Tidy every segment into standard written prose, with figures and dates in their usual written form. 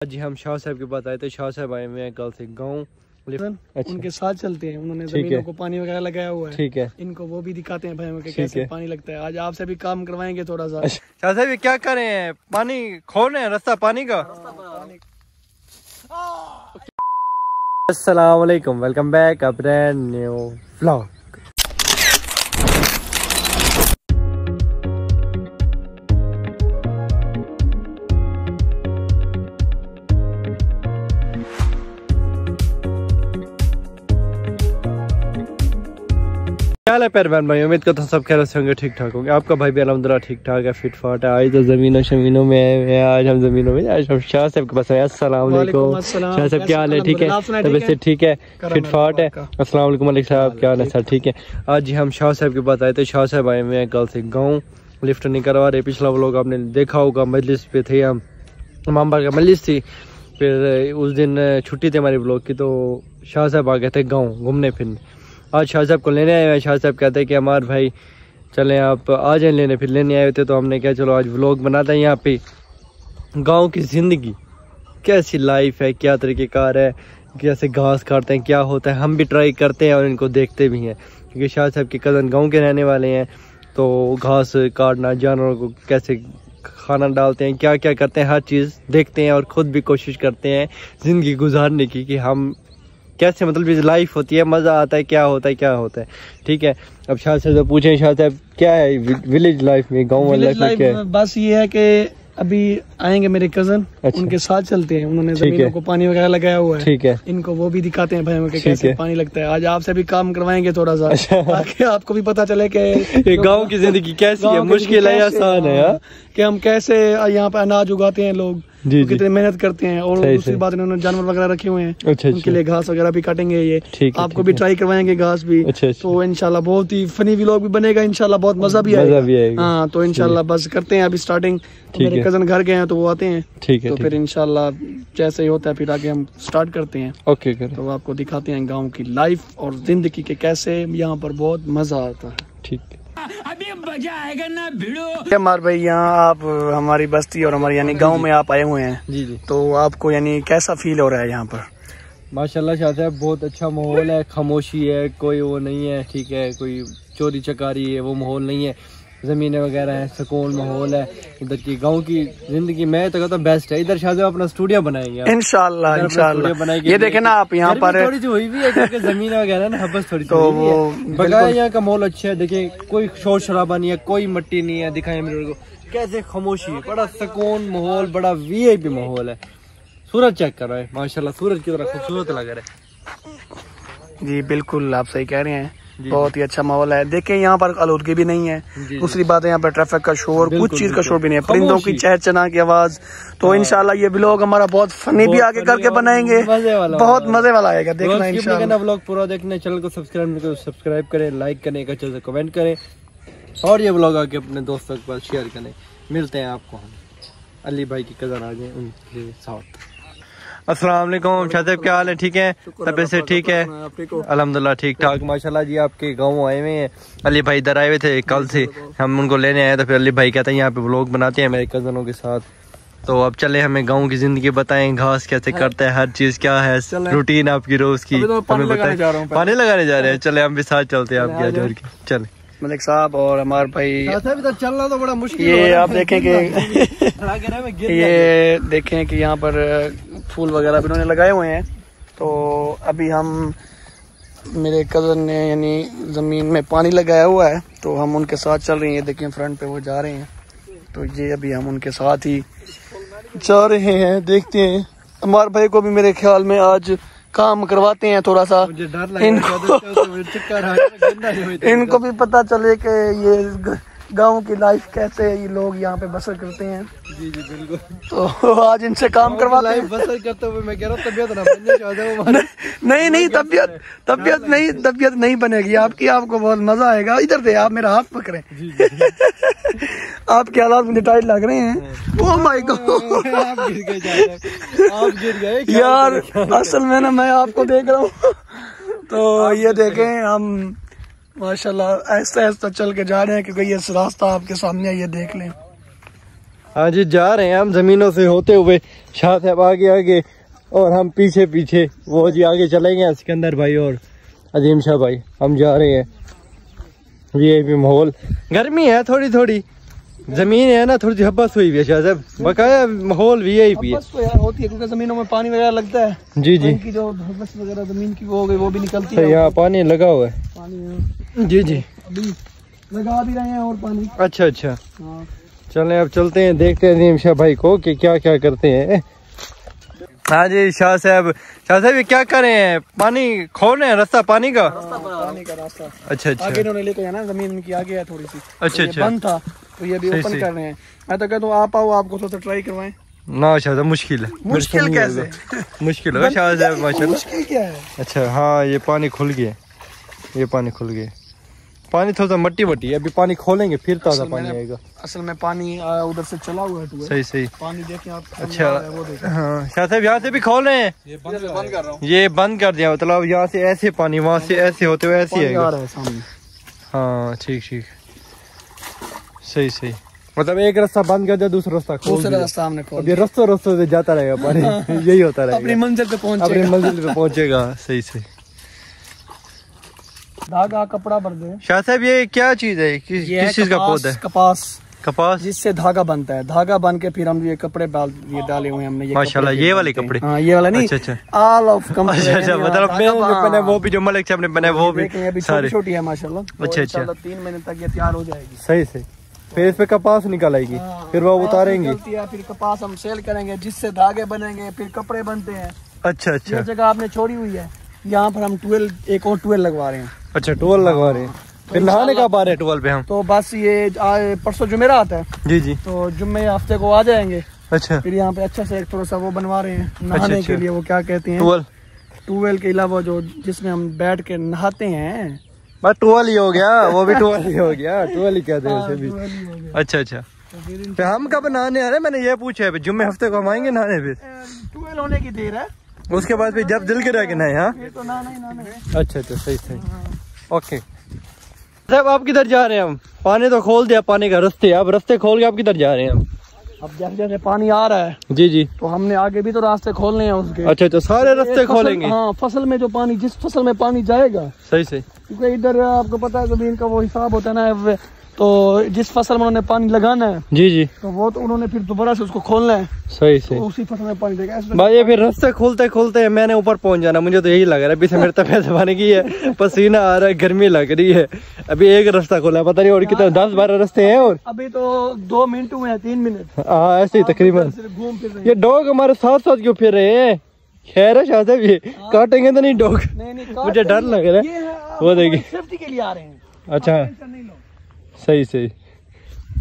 आज हम शाह साहब के पास आए थे। शाह साहब आए हुए हैं कल से गाँव। अच्छा। उनके साथ चलते हैं, उन्होंने जमीनों को पानी वगैरह लगाया हुआ है। ठीक है, इनको वो भी दिखाते हैं भाई हमें कैसे पानी लगता है। आज आपसे भी काम करवाएंगे थोड़ा सा। शाह साहब ये क्या कर रहे हैं? पानी खोल रहे हैं, रास्ता पानी का। अस्सलाम वालेकुम, welcome back a brand new vlog. क्या हाल है पैरवान भाई? उम्मीद करता हूँ सब खैर से होंगे, ठीक ठाक होंगे। आपका भाई भी अल्हम्दुलिल्लाह ठीक ठाक है, फिट फाट है। आज तो जमीनों में आए हैं। आज हम जमीनों में, आज हम शाह साहब के पास आए। अस्सलाम वालेकुम शाह साहब, क्या हाल है? ठीक है, तबीयत से ठीक है, फिट फाट है। अस्सलाम वालेकुम मलिक साहब, क्या हाल है सर? ठीक है। आज हम शाह साहब के पास आए थे। शाह साहब आए हुए हैं कल से गाँव। लिफ्ट नहीं करवा रहे। पिछला व्लॉग आपने देखा होगा, मजलिस पे थे हम, मामबार का मजलिस थी। फिर उस दिन छुट्टी थी हमारी व्लॉग की, तो शाह साहब आ गए थे गाँव घूमने फिरने। आज शाह साहब को लेने आए हैं। शाह साहब कहते हैं कि हमारे भाई चलें आप आ जाएं लेने। फिर लेने आए थे तो हमने क्या चलो आज व्लॉग बनाते हैं। यहाँ पे गांव की ज़िंदगी कैसी लाइफ है, क्या तरीक़ेकार है, कैसे घास काटते हैं, क्या होता है, हम भी ट्राई करते हैं और इनको देखते भी हैं। क्योंकि शाह साहब के कज़न गाँव के रहने वाले हैं, तो घास काटना, जानवरों को कैसे खाना डालते हैं, क्या क्या करते हैं, हर चीज़ देखते हैं और ख़ुद भी कोशिश करते हैं ज़िंदगी गुजारने की कि हम कैसे मतलब लाइफ होती है, मज़ा आता है, क्या होता है क्या होता है। ठीक है, अब शाह साहब से पूछें, शाह साहब क्या है विलेज लाइफ में, गांव वाली लाइफ में क्या है? बस ये है कि अभी आएंगे मेरे कजन। अच्छा। उनके साथ चलते हैं, उन्होंने जमीनों को पानी वगैरह लगाया हुआ है। ठीक है, इनको वो भी दिखाते हैं भाई हमें कैसे पानी लगता है। आज आपसे भी काम करवाएंगे थोड़ा सा। अच्छा। ताकि आपको भी पता चले कि गाँव की जिंदगी कैसी है, मुश्किल है या आसान है, कि हम कैसे यहाँ पे अनाज उगाते हैं, लोग कितनी मेहनत करते हैं। और दूसरी बात, इन्होंने जानवर वगैरह रखे हुए हैं। अच्छा, उनके लिए घास वगैरह भी काटेंगे ये। आपको भी ट्राई करवाएंगे घास भी। तो इंशाल्लाह बहुत ही फनी व्लॉग भी बनेगा, इंशाल्लाह बहुत मजा भी आएगा। हाँ, तो इंशाल्लाह बस करते हैं अभी स्टार्टिंग। मेरे कजन घर गए हैं तो वो आते हैं। ठीक है, तो फिर इंशाल्लाह जैसे ही होता है फिर आगे हम स्टार्ट करते हैं। ओके, तो आपको दिखाते हैं गाँव की लाइफ और जिंदगी के कैसे यहाँ पर बहुत मजा आता है। ठीक है, अभी मजा आएगा ना भिड़ो। हमारे भाई यहाँ आप हमारी बस्ती और हमारे यानी गांव में आप आए हुए हैं। जी जी, तो आपको यानी कैसा फील हो रहा है यहाँ पर? माशाल्लाह शाह साहब बहुत अच्छा माहौल है, खामोशी है, कोई वो नहीं है। ठीक है, कोई चोरी चकारी है वो माहौल नहीं है, ज़मीनें वगैरह है, सुकून माहौल है। इधर की गांव की जिंदगी मैं तो कहता हूँ बेस्ट है। इधर शाह साहब अपना स्टूडियो बनाएंगे इंशाल्लाह। ये देखें ना आप यहाँ पर थोड़ी सी हुई भी है क्योंकि जमीन वगैरह ना बस थोड़ी तो वो बगाया। यहाँ का माहौल अच्छा है, देखिए कोई शोर शराबा नहीं है, कोई मट्टी नहीं है। दिखाएं मेरे को कैसे खामोशी है, बड़ा सुकून माहौल, बड़ा VIP माहौल है। सूरज चेक कर रहा है, माशाल्लाह सूरज की तरह खूबसूरत लग रहा है। जी बिल्कुल, आप सही कह रहे हैं, बहुत ही अच्छा माहौल है। देखिए यहाँ पर आलूदगी भी नहीं है। दूसरी बात है यहाँ पर ट्रैफिक का शोर, कुछ चीज का शोर भी नहीं है, परिंदों की चहचहा की आवाज। तो इंशाल्लाह ये व्लॉग हमारा बहुत फनी भी आगे करके बनाएंगे, बहुत मजे वाला आएगा, देखना इंशाल्लाह। व्लॉग पूरा देखने, चैनल को सब्सक्राइब करें, लाइक करें, एक अच्छे से कमेंट करें और ये व्लॉग आके अपने दोस्तों के पास शेयर करें। मिलते हैं आपको हम अली भाई की कजन आ गए उनके साथ। अस्सलाम वालेकुम शाह साहब, क्या हाल है? ठीक है, तबीयत से ठीक है, अल्हम्दुलिल्लाह ठीक ठाक माशाल्लाह जी। आपके गाँव आए हुए हैं, अली भाई इधर आए हुए थे कल से, हम उनको लेने आए तो फिर अली भाई कहते हैं यहाँ पे व्लॉग बनाते हैं मेरे कज़नों के साथ। तो अब चले, हमें गाँव की जिंदगी बताएं, घास कैसे करते हैं, हर चीज क्या है, रूटीन आपकी रोज की हमें बताएं। पानी लगाने जा रहे हैं, चले हम भी साथ चलते हैं आपके आज। चले मलिक साहब और हमारे भाई चलना तो बड़ा मुश्किल। ये आप देखें कि ये देखें कि यहाँ पर फूल वगैरह भी उन्होंने लगाए हुए हैं। तो अभी हम मेरे कज़न ने यानी ज़मीन में पानी लगाया हुआ है, तो हम उनके साथ चल रहे हैं। देखें फ्रंट पे वो जा रहे हैं, तो ये अभी हम उनके साथ ही जा रहे हैं। देखते हैं, हमारे भाई को भी मेरे ख्याल में आज काम करवाते हैं थोड़ा सा, इनको भी पता चले कि ये गांव की लाइफ कैसे ये लोग यहाँ पे बसर करते हैं। जी जी बिल्कुल, तो आज इनसे काम करवाते हैं। बसर करते हुए मैं कह रहा हूँ तबीयत ना बनने नहीं तबीयत नहीं बनेगी आपकी, आपको बहुत मजा आएगा। इधर से आप मेरा हाथ पकड़े। आपके हालात मुझे टाइट लग रहे हैं। ओह माय गॉड, आप गिर गए यार। असल में ना मैं आपको देख रहा हूँ, तो ये देखें हम माशाल्लाह ऐसा ऐसा चल के जा रहे हैं, क्योंकि ये रास्ता आपके सामने है, ये देख लें। हाँ जी, जा रहे हैं हम जमीनों से होते हुए, शाह साहब आगे आगे और हम पीछे पीछे। वो जी आगे चलेंगे सिकंदर भाई और अजीम शाह भाई, हम जा रहे हैं। ये भी माहौल, गर्मी है थोड़ी थोड़ी, जमीन है ना थोड़ी सी हब्बस हुई है शाह साहब, बकाया माहौल भी यही भी है। तो यार होती है क्योंकि जमीनों में पानी वगैरह लगता है। जी जी, की जो हब्बस वगैरह जमीन की वो हो गई, वो भी निकलती है। यहाँ पानी लगा हुआ है। पानी जी जी, अभी लगा भी रहे हैं और पानी। अच्छा अच्छा, हाँ। चलें अब चलते हैं, देखते हैं अजीम शाह भाई को कि क्या क्या करते हैं। हाँ जी शाह साहब, शाह साहब ये क्या कर रहे हैं? पानी खोल रहे हैं, रास्ता पानी का? पानी का रास्ता। अच्छा अच्छा, आगे इन्होंने लेके जाना, जमीन की आगे है थोड़ी सी। अच्छा अच्छा, बंद था तो ये भी ओपन कर रहे हैं। मैं तो कहता हूँ आप आओ, आपको तो ट्राई करवाएं। ना शाह साहब मुश्किल है। मुश्किल कैसे? मुश्किल है शाह साहब माशाल्लाह। मुश्किल क्या है? अच्छा हाँ, ये पानी खुल गया, ये पानी खुल गया। पानी थोड़ा सा मट्टी मट्टी है, अभी पानी खोलेंगे फिर ताजा पानी आएगा। असल में पानी उधर से चला हुआ है। सही सही, पानी देखें आप। अच्छा हाँ शाह साहब, यहाँ से भी खोल रहे हैं। ये बंद कर रहा हूँ, ये बंद कर दिया, मतलब यहाँ से ऐसे पानी, वहाँ से ऐसे होते हुए ऐसे आएगा। हाँ ठीक ठीक, सही सही, मतलब एक रास्ता बंद कर दिया, दूसरा रास्ता खोल दिया। रास्ता हमने खोल दिया, रास्तों रास्तों से जाता रहेगा पानी। यही होता रहेगा, अपनी मंजिल पे पहुंचेगा। अपनी मंजिल पे पहुंचेगा। सही सही। धागा कपड़ा भर दे शाह साहब, ये क्या चीज है? किस चीज का पौधा है? कपास। कपास, जिससे धागा बनता है। धागा बन के फिर हम ये कपड़े ये डाले हुए हैं हमने। ये माशाल्लाह, ये वाले कपड़े? हाँ, ये वाला नहीं, अच्छा अच्छा, ऑल ऑफ कपड़े। अच्छा अच्छा, मतलब मैंने पहना वो भी, जो मलिक साहब ने पहना वो भी छोटी छोटी है माशाल्लाह। अच्छा अच्छा, 3 महीने तक ये तैयार हो जाएगी। सही सही, फिर इस पे कपास निकल आएगी। फिर वो उतारेंगे, फिर कपास हम सेल करेंगे, जिससे धागे बनेंगे, फिर कपड़े बनते हैं। अच्छा अच्छा, ये जगह आपने छोड़ी हुई है, यहाँ पर हम एक और ट्वेल लगवा रहे हैं। अच्छा, टोल लगवा रहे हैं। फिर नहाने कब आ रहे हैं टोल पे हम? तो बस ये परसों जुमेरात है। जी जी, तो जुम्मे हफ्ते को आ जाएंगे। अच्छा, फिर यहाँ पे अच्छा से एक थोड़ा सा वो बनवा रहे हैं नहाने के लिए। वो क्या कहते हैं? टूवेल के अलावा जो जिसमें हम बैठ के नहाते हैं, बस टोल ही हो गया, वो भी टोल ही हो गया। टोल ही कहते हैं उसे भी। अच्छा अच्छा, फिर हम कब नहाने आ रहे हैं? मैंने ये पूछा है, जुम्मे हफ्ते को हम आएंगे नहाने। फिर टूवेल होने की देर है, उसके बाद फिर जब दिल करे कि नहीं। हाँ तो नहाना। अच्छा अच्छा, सही सही, ओके। साहब आप किधर जा रहे हैं? हम पानी तो खोल दिया, पानी का रास्ते, अब रास्ते खोल के आप किधर जा रहे हैं? हम अब जैसे जैसे पानी आ रहा है जी जी, तो हमने आगे भी तो रास्ते खोलने हैं उसके। अच्छा अच्छा, सारे रास्ते खोलेंगे। हाँ, फसल में जो पानी, जिस फसल में पानी जाएगा। सही सही, क्योंकि इधर आपको पता है जमीन का वो हिसाब होता है ना, तो जिस फसल में उन्होंने पानी लगाना है, जी जी, तो वो तो उन्होंने फिर दोबारा से उसको खोलना है। सही सही, तो उसी फसल में पानी देगा भाई। ये फिर रास्ते खोलते खोलते मैंने ऊपर पहुंच जाना, मुझे तो यही लग रहा है। अभी से मेरे तबीयत बन गई है, पसीना आ रहा है, गर्मी लग रही है। अभी एक रास्ता खोला है, पता नहीं और कितना 10-12 रास्ते हैं। और अभी तो 2 मिनट हुए हैं, 3 मिनट। हाँ ऐसे ही तकरीबन। घूम फिर ये डॉग हमारे साथ साथ क्यों फिर रहे हैं? खैर है शाह साहब, ये काटेंगे तो नहीं डॉग? मुझे डर लग रहा है। वो देखिए, सेफ्टी के लिए आ रहे हैं। अच्छा, सही सही।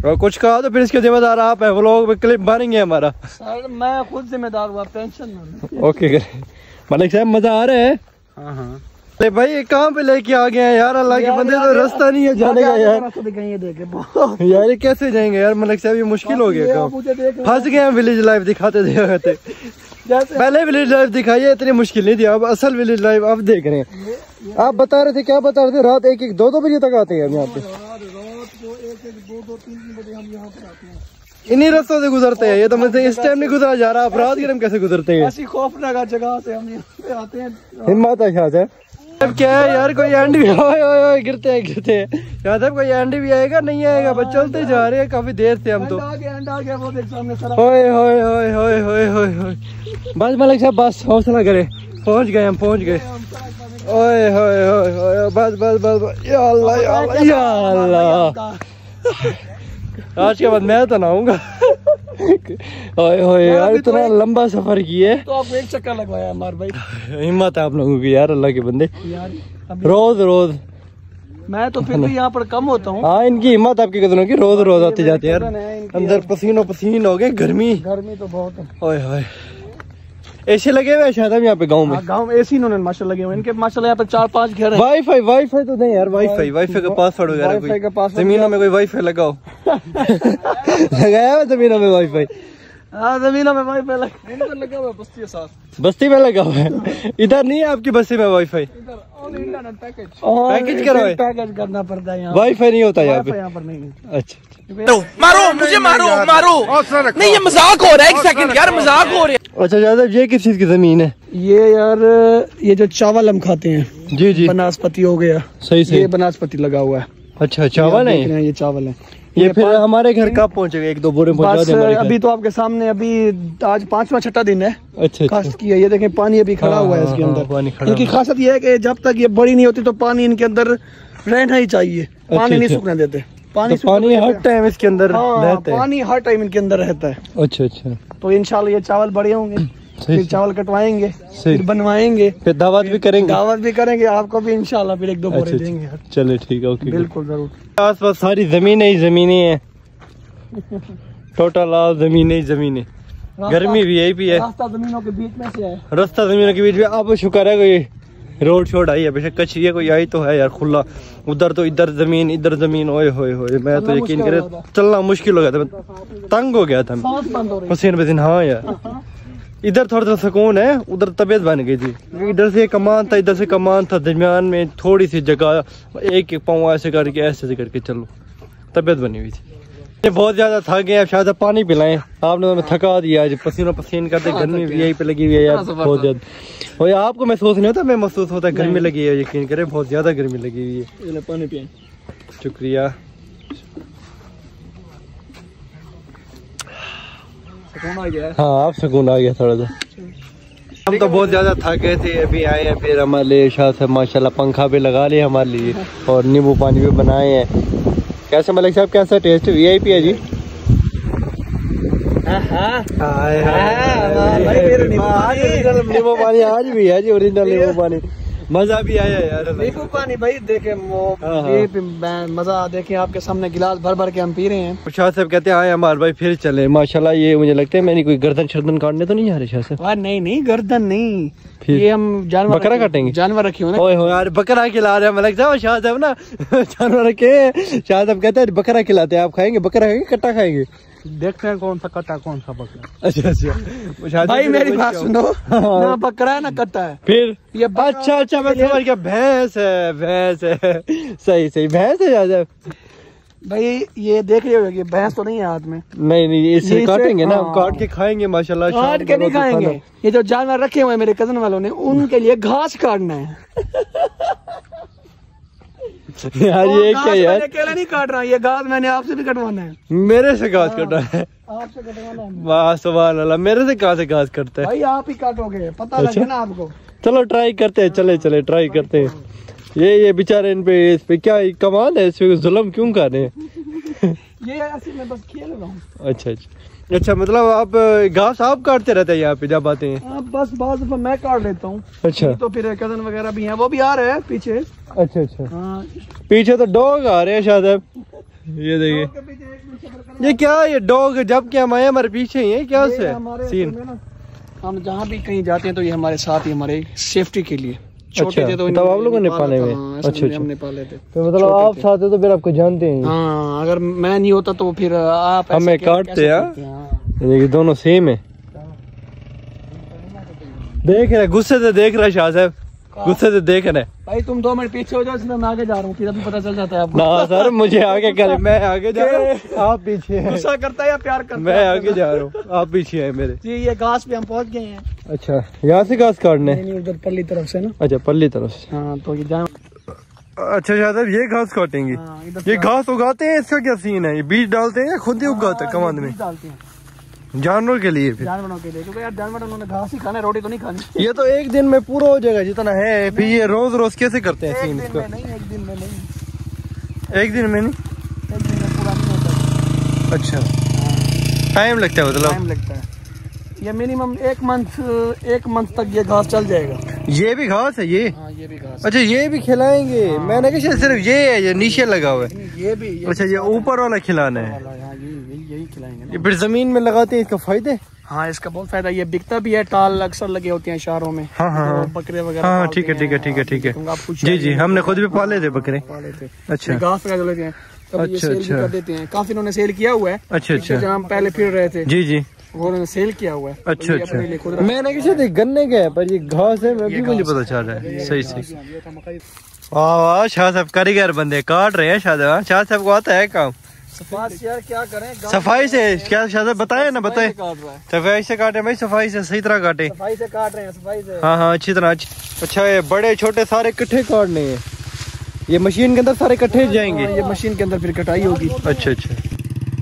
और कुछ कहा तो फिर इसके जिम्मेदार आप है, वो लोग क्लिप बनेंगे हमारा। सर मैं खुद जिम्मेदार हुआ, टेंशन। ओके मलिक साहब, मजा आ रहा है? हाँ हाँ। अरे भाई कहाँ पे लेके आ गए हैं यार, अल्लाह के बंदे, तो रास्ता नहीं है जाने का यार। यार ये कैसे जाएंगे यार मलिक साहब, ये मुश्किल हो गया, फंस गए हैं। विलेज लाइफ दिखाते थे, पहले विलेज लाइफ दिखाइए, इतनी मुश्किल नहीं थी। अब असल विलेज लाइफ आप देख रहे हैं। आप बता रहे थे, क्या बता रहे थे? रात 1-1, 2-2 बजे तक आते हैं हम यहाँ पे। 2-2-3 बजे हम यहाँ पर आते हैं, इन्हीं रास्तों से गुजरते हैं। ये तो मुझसे इस टाइम नहीं गुजरा जा रहा, आप रात के टाइम कैसे गुजरते हैं? ऐसी खौफनाक जगह से हम यहाँ पे आते हैं। हिम्मत है शाह साहब। अब क्या है यार, कोई एंड भी गिरते हैं शाह साहब, कोई एंड भी आएगा नहीं आएगा, बस चलते जा रहे हैं काफी देर से हम तो। बस मलिक साहब, बस हौसला करे, पहुंच गए हम, पहुंच गए। ओए होए होए, बस बस बस, या अल्लाह या अल्लाह या अल्लाह। आज के बाद मैं तो नहाऊंगा। ओए होए यार, इतना लंबा सफर किए तो आपको एक चक्कर लगवाया हमारे भाई। हिम्मत है आप लोगों की यार, अल्लाह के बंदे। रोज रोज मैं तो फिर भी यहाँ पर कम होता हूँ। हाँ, इनकी हिम्मत आपके कदरों की, रोज रोज आते जाते यार। अंदर पसीनो पसीन हो गए, गर्मी तो बहुत है। ओए होए, एसी लगे हुए शायद हम यहाँ पे गांव में। गांव में एसी इन्होंने माशाल्लाह लगे हुए, इनके माशाल्लाह यहाँ पे 4-5 घर हैं। वाईफाई तो नहीं यार, वाईफाई का पासवर्ड वगैरह, जमीनों में कोई वाईफाई लगाओ। लगाया हुआ जमीनों में वाईफाई? हाँ, जमीनों में वाईफाई लगा हुआ, बस्ती के साथ। बस्ती में लगा हुआ है? इधर नहीं है आपकी बस्ती में वाईफाई? पैकेज करो, पैकेज करना पड़ता है। वाईफाई नहीं होता यहाँ पे? यहाँ पर नहीं। अच्छा मारो मुझे, मारो नहीं, ये मजाक हो रहा है। एक सेकंड यार, मजाक हो रहा है। अच्छा यादव, ये किस चीज की जमीन है? ये यार ये जो चावल हम खाते हैं, जी जी, बनास्पति हो गया। सही सही, ये बनास्पति लगा हुआ है। अच्छा चावल है ये चावल है। ये फिर हमारे घर कब पहुंचेगा? एक दो बोरे पहुंचा दे हमारे घर। अभी तो आपके सामने, अभी आज 5वां-6वां दिन है अच्छा काश्त की है। ये देखें पानी अभी खड़ा हुआ है इसके अंदर। इनकी खासियत ये है कि जब तक ये बड़ी नहीं होती तो पानी इनके अंदर रहना ही चाहिए। पानी नहीं सूखने देते। पानी हर टाइम इसके अंदर रहता है। पानी हर टाइम इनके अंदर रहता है। अच्छा अच्छा, तो इंशाल्लाह ये चावल बड़े होंगे, फिर चावल कटवाएंगे, फिर बनवाएंगे, फिर दावत भी करेंगे। आपको भी इंशाल्लाह फिर एक दो बोरे देंगे। चले ठीक है, ओके, बिल्कुल जरूर। आस पास सारी जमीनें ही जमीनें हैं, टोटल ऑल जमीनें ही जमीनें। गर्मी भी यही भी है, रास्ता जमीनों के बीच में से है। रास्ता जमीनों के बीच में। अब शुक्र है कोई रोड शोड आई है, बेशक कच्ची है, कोई आई तो है यार खुला। उधर तो इधर जमीन ओए होए होए, मैं तो यकीन करे चलना मुश्किल हो गया था, तंग हो गया था पसीने। हाँ यार, इधर थोड़ा सुकून है, उधर तबीयत बन गई थी। इधर से कमान था, इधर से कमान था, दरमियान में थोड़ी सी जगह, एक पाँव ऐसे करके चलो, तबीयत बनी हुई थी। ये बहुत ज्यादा थक गए, शायद पानी पिलाएं। आपने तो हमें थका दिया आज, पसीन करते। गर्मी भी यही पे लगी हुई है यार बहुत ज्यादा। और आपको महसूस नहीं होता? मैं महसूस होता है, गर्मी लगी है, यकीन करें बहुत ज्यादा गर्मी लगी हुई है। पानी पिए। शुक्रिया। हाँ आप सुकून आ गया थोड़ा सा। हम तो बहुत ज्यादा थक गए थे, अभी आए हैं। फिर हमारे लिए शाह से माशाल्लाह पंखा भी लगा लिया हमारे लिए, और नींबू पानी भी बनाए हैं। कैसे मलिक साहब, कैसा टेस्ट? वीआईपी है जी। नींबू पानी आज भी है जी, ओरिजिनल नींबू पानी। मजा भी आया यार नींबू पानी भाई। देखे मजा, देखे आपके सामने गिलास भर भर के हम पी रहे हैं। शाह साहब कहते हैं आए हमारे भाई फिर चले माशाल्लाह। ये मुझे लगता है मैंने कोई गर्दन शर्दन काटने तो नहीं आ रहे शाह साहब? नहीं गर्दन नहीं, ये हम जानवर बकरा काटेंगे। जानवर रखे हो ना। ओए हो यार, बकरा खिला रहे हैं मलिक साहब। शाह साहब ना जानवर रखे, शाह साहब कहते हैं बकरा खिलाते हैं। आप खाएंगे बकरा? खाएंगे कट्टा खाएंगे? देखते हैं कौन सा कट्टा कौन सा बकरा। अच्छा भाई मेरी बात सुनो, ना बकरा है ना कट्टा है। फिर ये अच्छा मैं समझ गया, भैंस है सही भैंस है शाह साहब। भाई ये देख रहे हो, ये भैंस तो नहीं है हाथ में। नहीं इसे काटेंगे ना, काट के खाएंगे माशाल्लाह। काट के नहीं खाएंगे, ये जो जानवर रखे हुए हैं मेरे कजन वालों ने, उनके लिए घास काटना है। यार ये क्या यार, अकेला नहीं काट रहा, ये घास मैंने आपसे भी कटवाना है। मेरे से घास कटना है? आपसे कटवाना है। वाह सुभान अल्लाह, मेरे से कहाँ से घास कटता है भाई? आप ही काटोगे, पता लगे ना आपको। चलो ट्राई करते हैं, चले ट्राई करते हैं। ये बेचारे इस पे क्या कमाल है, इस पे जुल्म क्यों कर रहे हैं? ये ऐसे मैं बस खेल रहा हूँ। अच्छा मतलब आप घास आप काटते रहते हैं यहाँ पे जब आते हैं? बस बाद में मैं काट लेता हूँ। अच्छा, तो फिर कजन वगैरह भी हैं, वो भी आ रहे हैं पीछे। अच्छा पीछे तो डॉग आ रहे हैं शायद। ये देखिए, ये क्या, ये डॉग जब क्या हम आए हमारे पीछे ही है, क्या से सीन? हम जहाँ भी कहीं जाते हैं तो ये हमारे साथ ही, हमारे सेफ्टी के लिए। छोटे थे तो आप लोगों ने पाले हुए? अच्छा हमने पाले थे। तो मतलब आप साथ है तो फिर आपको जानते हैं? हाँ, अगर मैं नहीं होता तो फिर आप हमें काटते हैं। ये दोनों सेम है। देख रहे, गुस्से से देख रहा शाह साहब, गुस्से से देख रहे। भाई तुम 2 मिनट पीछे हो जाओ, इसमें मैं आगे जा रहा हूँ, फिर अभी पता चल जाता है आपको। ना सर, मुझे आगे कर, मैं आगे जा रहा हूँ, आप पीछे हैं। गुस्सा करता है या प्यार करता है? मैं आगे जा रहा हूँ, आप पीछे हैं मेरे। जी ये घास पे हम पहुँच गए हैं। अच्छा, यहाँ से घास काटने? नहीं, उधर पल्ली तरफ से ना। अच्छा पल्ली तरफ से। हाँ तो ये जाए। अच्छा शाह साहब, ये घास काटेंगे? ये घास उगाते हैं, इसका क्या सीन है? ये बीज डालते हैं या खुद ही उगाते हैं कमांड में? डालते हैं जानवर के लिए? फिर जानवरों के लिए, क्योंकि यार जानवर उन्होंने घास ही खाना है, रोटी तो नहीं खानी। ये तो एक दिन में पूरा हो जाएगा जितना है। फिर ये रोज कैसे करते हैं सीन इसको? नहीं, एक दिन में नहीं, एक दिन में नहीं, एक दिन में पूरा नहीं होता। अच्छा टाइम लगता है? मतलब टाइम लगता है, ये मिनिमम 1 मंथ तक ये घास चल जाएगा। ये भी घास है ये? हाँ ये भी घास। अच्छा ये भी खिलाएंगे? मैंने कहा सिर्फ ये है, ये नीचे लगा हुआ है। ये भी अच्छा, ये ऊपर वाला खिलाना है? यही खिलाएंगे। ये फिर जमीन में लगाते हैं, इसका फायदे? हाँ इसका बहुत फायदा, ये बिकता भी है। टाल अक्सर लगे होते हैं शहरों में। हाँ बकरे वगैरह। हाँ ठीक है। जी हमने खुद भी पाले थे बकरे। अच्छा, घास वगैरह लेते हैं, अच्छा कर देते हैं। काफी इन्होंने सेल किया हुआ है। अच्छा जहाँ हम पहले फिर रहे थे। जी और सेल किया हुआ है। अच्छा अच्छा, मैंने किसी देख गन्ने का है पर ये घास है, अभी मुझे पता चल रहा है। सही सही। वाह वाह, शाह साहब कारीगर बंदे काट रहे हैं। शाह साहब को आता है काम सफाई यार, क्या करें सफाई से। क्या शाह साहब बताए ना, बताए सफाई से काटे भाई, सफाई से सही तरह काटे। सफाई से काट रहे हैं, सफाई से। हाँ हाँ अच्छी तरह। अच्छा ये बड़े छोटे सारे इकट्ठे काटने हैं, ये मशीन के अंदर सारे इकट्ठे जाएंगे। ये मशीन के अंदर फिर कटाई होगी। अच्छा अच्छा।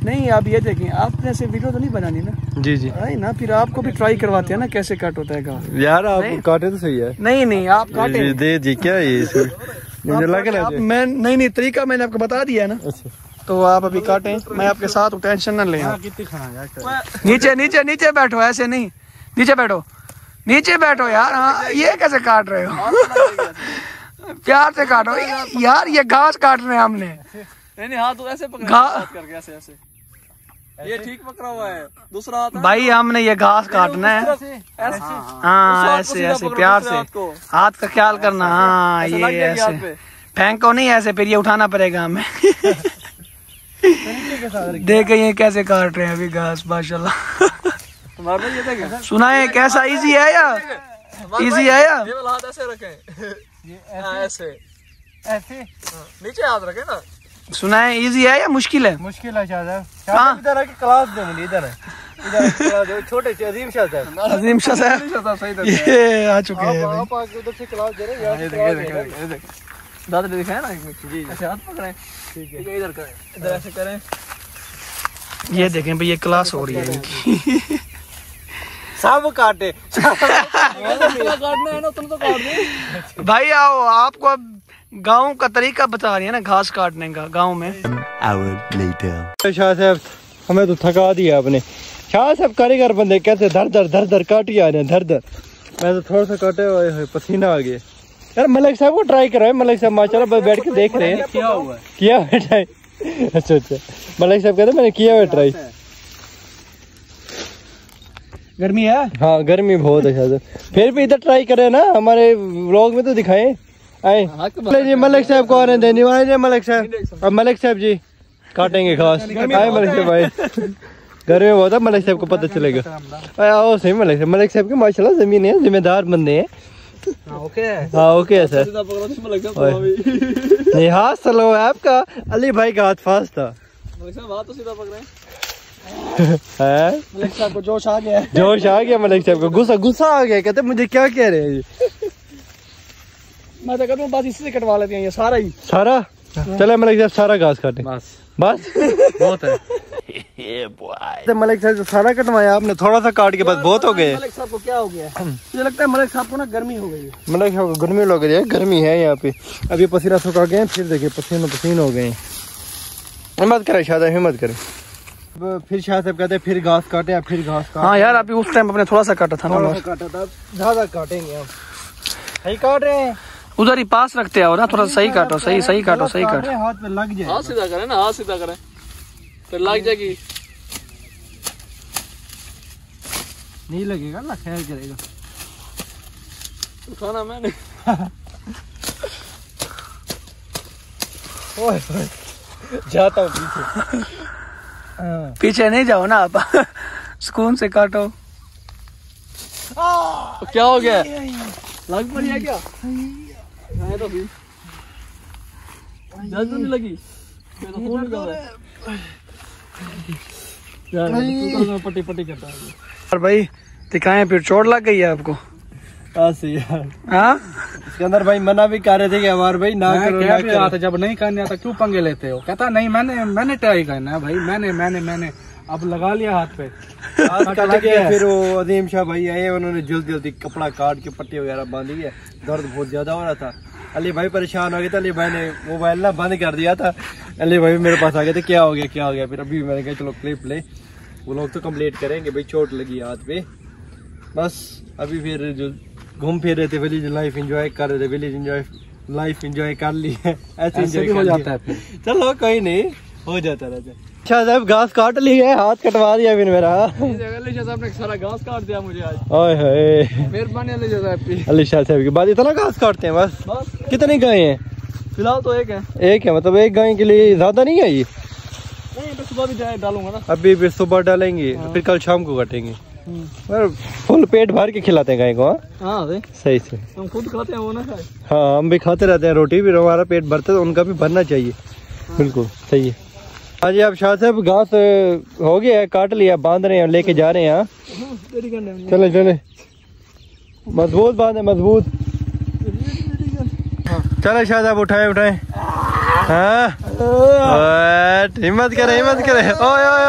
नहीं आप ये देखें, आपने ऐसे वीडियो तो नहीं बनानी ना। जी जी ना, फिर आपको भी ट्राई करवाते हैं ना कैसे काट होता है घास। यार आप काटे तो सही है। नहीं आप काटे दे जी, क्या ये मुझे लगा मैं नहीं तरीका मैंने आपको बता दिया है ना। अच्छा तो आप अभी काटें, मैं आपके साथ हूँ, टेंशन न लें। नीचे नीचे नीचे बैठो, ऐसे नहीं, नीचे बैठो, नीचे बैठो यार। हाँ ये कैसे काट रहे हो? प्यार से काटो यार, ये घास काट रहे हैं हमने। नहीं हाथ ऐसे करके ऐसे ये ठीक पकड़ा हुआ है, दूसरा हाथ भाई हमने ये घास काटना है। हाँ ऐसे ऐसे प्यार से हाथ का ख्याल करना। हाँ ये ऐसे फेंको नहीं, ऐसे फिर ये उठाना पड़ेगा हमें। देखें ये कैसे काट रहे हैं अभी घास, माशाल्लाह। सुनाए कैसा इजी है या इजी है या? हाथ ऐसे रखें, ऐसे ऐसे नीचे हाथ रखें ना। सुनाए इजी है या मुश्किल है? मुश्किल है शायद। इधर आके क्लास दे मुझे, इधर है छोटे अजीम शाह साहब। अजीम शाह साहब ये आ चुके हैं। आप आके उधर से क्लास दे रहे हैं। दादा ने दिखाया ना, ऐसे हाथ पकड़े, ठीक है इधर करें, इधर ऐसे करें। ये देखें भाई, ये क्लास हो रही है इनकी। सब काटे काटना है ना, तुम तो काट दो भाई। आओ, आपको अब गाँव का तरीका बता रही है ना घास काटने का गाँव में। शाह साहब हमें तो थका दिया आपने। शाह साहब कारीगर बंदे कैसे धर धर काटी आ रहे हैं, धर धर। मैं तो थोड़ा सा काटे हुए पसीना आ गया यार। मलिक साहब को ट्राई करो, मलिक साहब माशाल्लाह बैठ के देख रहे हैं। क्या हुआ ट्राई? अच्छा अच्छा, मलिक साहब कहते मैंने किया हुआ ट्राई। गर्मी है? हाँ गर्मी बहुत है शायद, फिर भी इधर ट्राई करें ना, हमारे व्लॉग में तो दिखाएं। आए जी मलिक साहब को आने देने वाले मलिक साहब। अब मलिक साहब जी काटेंगे घास। आए मलिक साहब भाई, घर में बहुत है, मलिक साहब को पता चलेगा। आओ सही मलिक साहब की माशाल्लाह जमीन है, जिम्मेदार बंदे हैं। हाँ ओके है सर। नहीं हाथ चलो आपका, अली भाई का हाथ फास्ट था। हाथ तो सीधा पकड़े। मलिक साहब को जोश आ गया, जोश आ गया मलिक साहब को, गुस्सा आ गया। कहते मुझे क्या कह रहे हैं। मैं तो कहता हूँ बस इसी से कटवा लेते हैं ये सारा ही। सारा चले मलिक साहब, सारा घास काटे बस बहुत है। मलिक साहब सारा कटवाया आपने, थोड़ा सा काट के बस बहुत हो गए। मलिक साहब को क्या हो गया? मुझे लगता है मलिक साहब को ना गर्मी हो गई है। मलिक साहब को गर्मी लग रही है, गर्मी है यहाँ पे। अभी पसीना सुखा गए, फिर देखिए पसीन हो गए। हिम्मत करे शायद, हिम्मत करे। फिर शाह साहब कहते फिर घास काटे, फिर घास काटे। हाँ यार अभी उस टाइम अपने थोड़ा सा काटा था ना, ज्यादा काटेंगे हम। सही काट रहे हैं, उधर ही पास रखते हो ना, थोड़ा सही काटो, सही काटो। हाथ पे लग जाए। हाथ सीधा करें ना, हाथ सीधा करें फिर लग जाएगी। नहीं लगेगा ना, खैर करेगा। उठाना मैंने। जाता हूँ पीछे नहीं जाओ ना आप। सुकून से काटो। तो क्या हो गया, लग पड़ी है क्या? तो भी जल्द नहीं लगी, तो खून निकल रहा है। पट्टी करता है। और भाई दिखाएं, फिर चोट लग गई है आपको? हाँ इसके अंदर भाई मना भी कर रहे थे कि हमारे भाई ना करो। जब नहीं करने आता क्यों पंगे लेते हो? कहता नहीं मैंने ट्राई करना है भाई, मैंने अब लगा लिया हाथ पे। काट गया। फिर वो अजीम शाह भाई आए, उन्होंने जल्दी कपड़ा काट के पट्टी वगैरह बांधी है। दर्द बहुत ज्यादा हो रहा था। अली भाई परेशान हो गए थे, अली भाई ने मोबाइल ना बंद कर दिया था। अली भाई मेरे पास आ गए थे, क्या हो गया। फिर अभी मैंने कहा चलो क्लिप ले, वो लोग तो कंप्लीट करेंगे भाई, चोट लगी हाथ पे। बस अभी फिर जो घूम फिर रहे थे, विलेज लाइफ एंजॉय कर रहे थे, विलेज लाइफ एंजॉय कर ली है। ऐसे हो जाता है फिर। चलो कोई नहीं, हो जाता रहता है। शाह साहब घास काट ली है, हाथ कटवा दिया फिर मेरा। अली शाह साहब ने सारा घास काट दिया मुझे आज। मेहरबानी अली शाह साहब की। अली शाह साहब की बात, इतना घास काटते हैं बस। कितनी गाय हैं? फिलहाल तो एक है। एक है, मतलब एक गाय के लिए ज्यादा नहीं है ये? नहीं बस सुबह भी डालूंगा ना। अभी भी सुबह डालेंगे, फिर कल शाम को काटेंगे। फुल पेट भर के खिलाते हैं गाय को। हाँ सही से हम खुद खाते हैं वो ना खाए। हाँ हम भी खाते रहते हैं, रोटी भी हमारा पेट भरता है तो उनका भी भरना चाहिए। बिल्कुल सही है। हाँ जी, अब शाह साहब घास हो गया है, काट लिया, बांध रहे हैं, लेके जा रहे हैं। चले चले, मजबूत बांध है, मजबूत। चले शाह साहब, उठाए उठाए। हाँ हिम्मत करे, हिम्मत करे। ओए ओए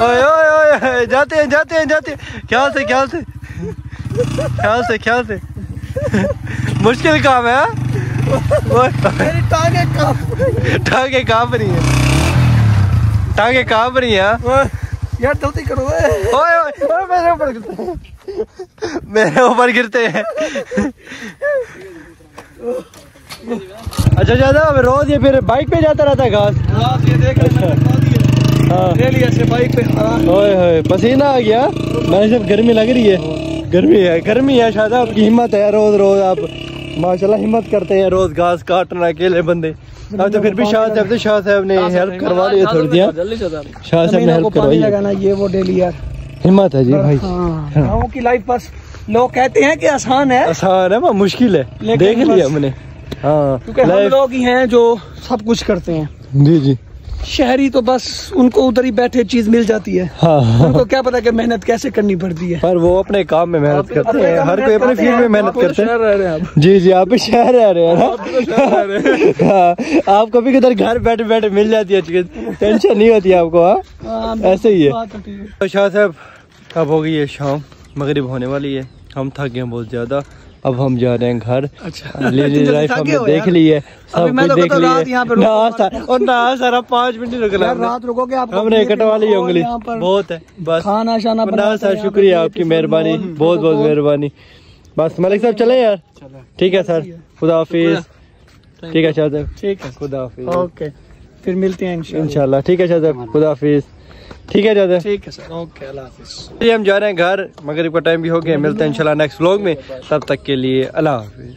ओए ओए ओए ओए, जाते हैं जाते हैं जाते हैं। ख्याल से ख्याल से ख्याल से ख्याल से। मुश्किल काम है। मेरी टांगे कांप रही है, टांगे कांप रही है यार। जल्दी करो। ओए ओए मेरे ऊपर गिरते हैं, मेरे ऊपर गिरते हैं। अच्छा ज्यादा रोज ये फिर बाइक पे जाता रहता है घास। ये देख बाइक पे। ओए पसीना आ गया। मैंने जब गर्मी लग रही है, गर्मी है शायद। आपकी हिम्मत है, रोज रोज आप माशाल्लाह हिम्मत करते हैं, रोज घास काटना अकेले बंदे। अब तो फिर भी शाह साहब ने हेल्प करवा ली थोड़ी दी। शाह साहब ने हेल्प करवाई। ये वो डेली यार हिम्मत है जी भाई। गाँव की लाइफ बस लोग कहते हैं कि आसान है, मुश्किल है, देख लिया हमने। हाँ क्योंकि हम लोग ही हैं जो सब कुछ करते हैं। जी जी। शहरी तो बस उनको उधर ही बैठे चीज मिल जाती है। हाँ। उनको क्या पता कि मेहनत कैसे करनी पड़ती है। पर वो अपने काम में मेहनत करते हैं, हर कोई अपने फील्ड में मेहनत करते हैं। जी जी, आप भी शहर रह रहे हैं ना। आपको भी किधर घर बैठे बैठे मिल जाती है, टेंशन नहीं होती आपको। हाँ ऐसे ही है। शाह साहब अब हो गई है शाम, मगरिब होने वाली है, हम थक गए बहुत ज्यादा। अब हम जा रहे हैं घर। अच्छा लाइफ हमने देख ली है, सब कुछ देख लिया। और सारा 5 मिनट रुकना, रात रुकोगे आप। हमने कटवा ली उंगली, बहुत है बस। खाना शाना ना सर, शुक्रिया आपकी मेहरबानी, बहुत बहुत मेहरबानी। बस मलिक साहब चले यार। ठीक है सर, खुदा हाफिज। ठीक है शाह साहब, ठीक है, खुदा हाफिज। ओके, फिर मिलते हैं इंशाल्लाह। ठीक है शाह साहब, खुदा हाफिज। ठीक है जाते। ठीक है सर, ओके, अल्लाह हाफिज। हम जा रहे हैं घर, मगरिब का टाइम भी हो गया। मिलते हैं इंशाल्लाह नेक्स्ट व्लॉग में, तब तक के लिए अल्लाह हाफिज।